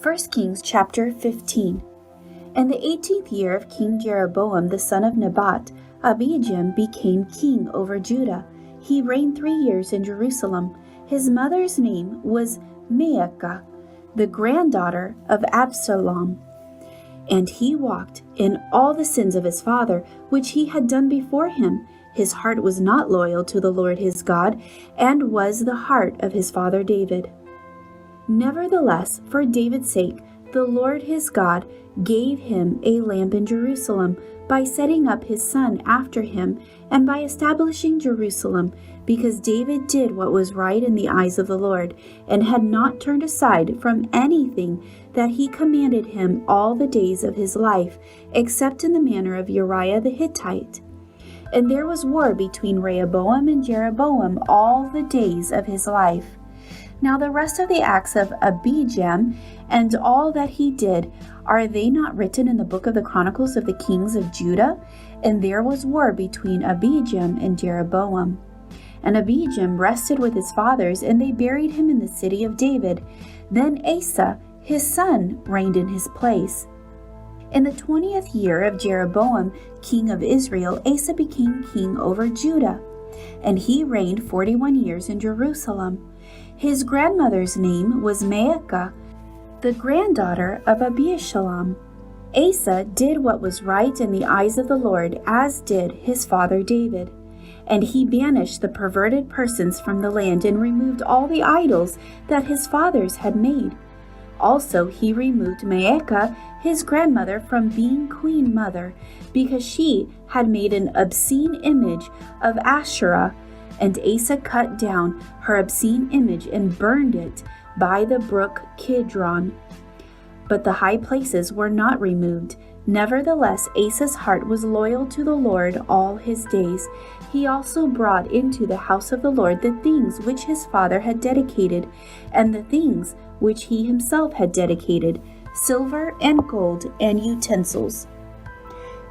1 Kings chapter 15. In the 18th year of King Jeroboam the son of Nebat, Abijam became king over Judah. He reigned 3 years in Jerusalem. His mother's name was Maacah, the granddaughter of Absalom. And he walked in all the sins of his father, which he had done before him. His heart was not loyal to the Lord his God, and was the heart of his father David. Nevertheless, for David's sake, the Lord his God gave him a lamp in Jerusalem by setting up his son after him and by establishing Jerusalem, because David did what was right in the eyes of the Lord and had not turned aside from anything that he commanded him all the days of his life, except in the manner of Uriah the Hittite. And there was war between Rehoboam and Jeroboam all the days of his life. Now the rest of the acts of Abijam and all that he did, are they not written in the book of the Chronicles of the kings of Judah? And there was war between Abijam and Jeroboam. And Abijam rested with his fathers, and they buried him in the city of David. Then Asa, his son, reigned in his place. In the 20th year of Jeroboam, king of Israel, Asa became king over Judah, and he reigned 41 years in Jerusalem. His grandmother's name was Maacah, the granddaughter of Abishalom. Asa did what was right in the eyes of the Lord, as did his father David. And he banished the perverted persons from the land and removed all the idols that his fathers had made. Also he removed Maacah, his grandmother, from being queen mother, because she had made an obscene image of Asherah. And Asa cut down her obscene image and burned it by the brook Kidron. But the high places were not removed. Nevertheless, Asa's heart was loyal to the Lord all his days. He also brought into the house of the Lord the things which his father had dedicated, and the things which he himself had dedicated, silver and gold and utensils.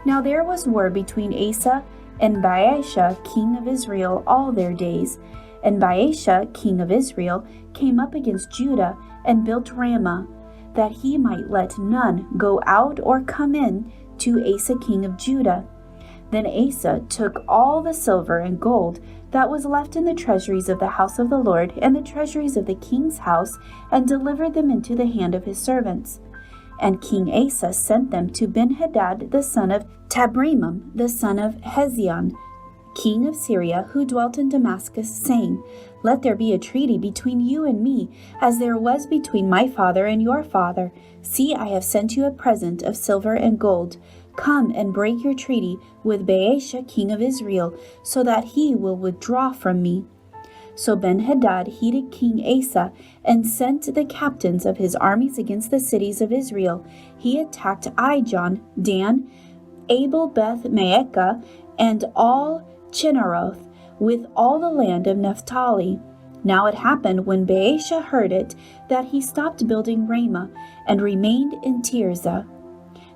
Now there was war between Asa and Baasha, king of Israel, all their days. And Baasha, king of Israel, came up against Judah and built Ramah, that he might let none go out or come in to Asa, king of Judah. Then Asa took all the silver and gold that was left in the treasuries of the house of the Lord and the treasuries of the king's house, and delivered them into the hand of his servants. And King Asa sent them to Benhadad the son of Tabrimam, the son of Hezion, king of Syria, who dwelt in Damascus, saying, Let there be a treaty between you and me, as there was between my father and your father. See, I have sent you a present of silver and gold. Come and break your treaty with Baasha, king of Israel, so that he will withdraw from me. So Benhadad heeded King Asa, and sent the captains of his armies against the cities of Israel. He attacked Ijon, Dan, Abel Beth Maacah, and all Chinneroth, with all the land of Naphtali. Now it happened, when Baasha heard it, that he stopped building Ramah, and remained in Tirzah.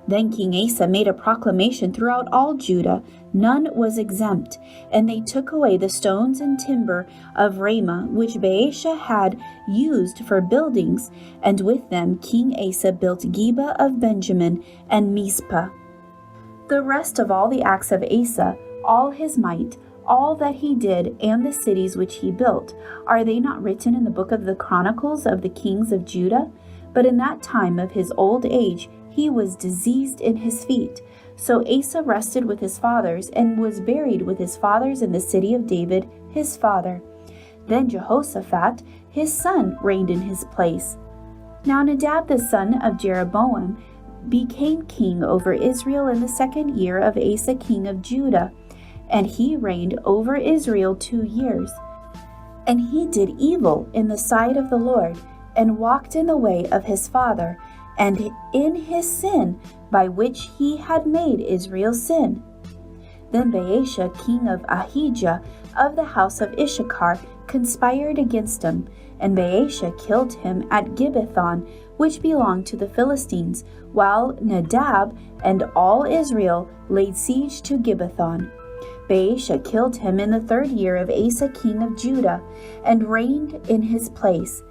Then King Asa made a proclamation throughout all Judah. None was exempt, and they took away the stones and timber of Ramah, which Baasha had used for buildings, and with them King Asa built Geba of Benjamin and Mizpah. The rest of all the acts of Asa, all his might, all that he did, and the cities which he built, are they not written in the book of the Chronicles of the kings of Judah? But in that time of his old age he was diseased in his feet. So Asa rested with his fathers, and was buried with his fathers in the city of David his father. Then Jehoshaphat his son reigned in his place. Now Nadab the son of Jeroboam became king over Israel in the 2nd year of Asa king of Judah, and he reigned over Israel 2 years. And he did evil in the sight of the Lord, and walked in the way of his father, and in his sin by which he had made Israel sin. Then Baasha king of Ahijah of the house of Issachar conspired against him, and Baasha killed him at Gibbethon, which belonged to the Philistines, while Nadab and all Israel laid siege to Gibbethon. Baasha killed him in the 3rd year of Asa king of Judah, and reigned in his place.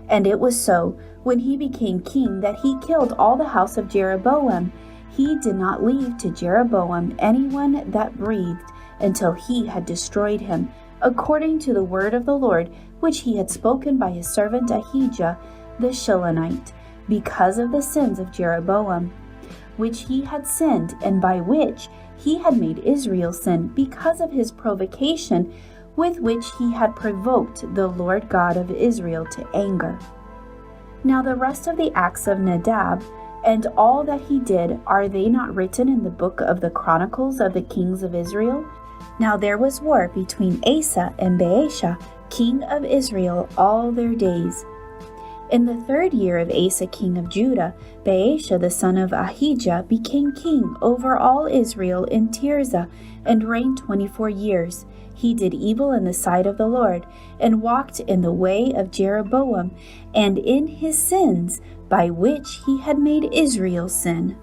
And it was so, when he became king, that he killed all the house of Jeroboam. He did not leave to Jeroboam anyone that breathed, until he had destroyed him, according to the word of the Lord, which he had spoken by his servant Ahijah the Shilonite, because of the sins of Jeroboam, which he had sinned, and by which he had made Israel sin, because of his provocation with which he had provoked the Lord God of Israel to anger. Now the rest of the acts of Nadab, and all that he did, are they not written in the book of the Chronicles of the kings of Israel? Now there was war between Asa and Baasha, king of Israel, all their days. In the 3rd year of Asa king of Judah, Baasha the son of Ahijah became king over all Israel in Tirzah, and reigned 24 years. He did evil in the sight of the Lord, and walked in the way of Jeroboam, and in his sins, by which he had made Israel sin.